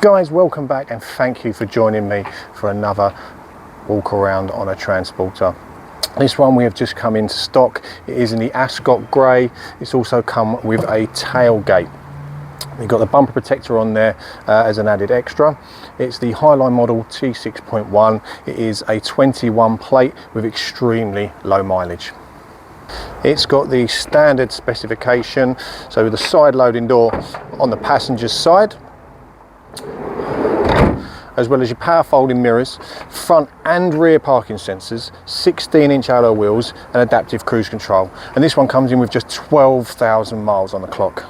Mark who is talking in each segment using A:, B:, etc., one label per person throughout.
A: Guys, welcome back and thank you for joining me for another walk around on a transporter. This one we have just come into stock. It is in the Ascot Grey. It's also come with a tailgate. We've got the bumper protector on there as an added extra. It's the Highline model T6.1. It is a 21 plate with extremely low mileage. It's got the standard specification, so the side loading door on the passenger's side, as well as your power folding mirrors, front and rear parking sensors, 16-inch alloy wheels and adaptive cruise control. And this one comes in with just 12,000 miles on the clock.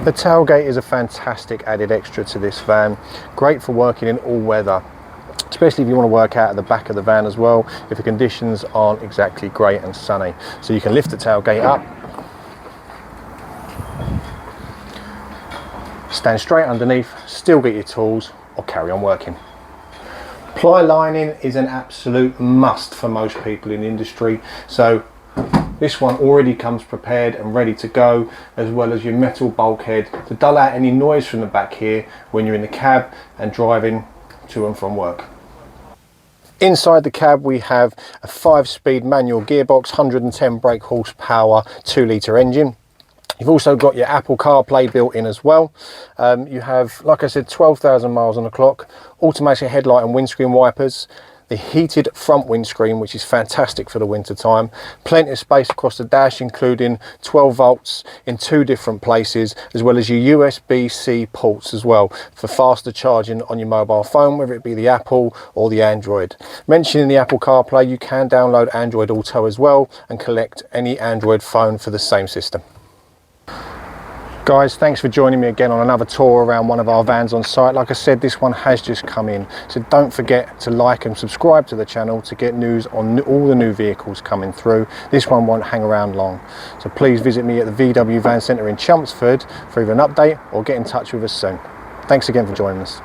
A: The tailgate is a fantastic added extra to this van, great for working in all weather, especially if you want to work out at the back of the van as well, if the conditions aren't exactly great and sunny. So you can lift the tailgate up, stand straight underneath, still get your tools, or carry on working. Ply lining is an absolute must for most people in the industry, so this one already comes prepared and ready to go, as well as your metal bulkhead to dull out any noise from the back here when you're in the cab and driving to and from work. Inside the cab we have a 5-speed manual gearbox, 110 brake horsepower, 2-litre engine. You've also got your Apple CarPlay built in as well. You have, like I said, 12,000 miles on the clock, automatic headlight and windscreen wipers, the heated front windscreen, which is fantastic for the winter time, plenty of space across the dash, including 12 volts in 2 different places, as well as your USB-C ports as well for faster charging on your mobile phone, whether it be the Apple or the Android. Mentioning the Apple CarPlay, you can download Android Auto as well and collect any Android phone for the same system. Guys, thanks for joining me again on another tour around one of our vans on site. Like I said, this one has just come in, so don't forget to like and subscribe to the channel to get news on all the new vehicles coming through. This one won't hang around long, so please visit me at the VW Van Centre in Chelmsford for either an update or get in touch with us soon. Thanks again for joining us.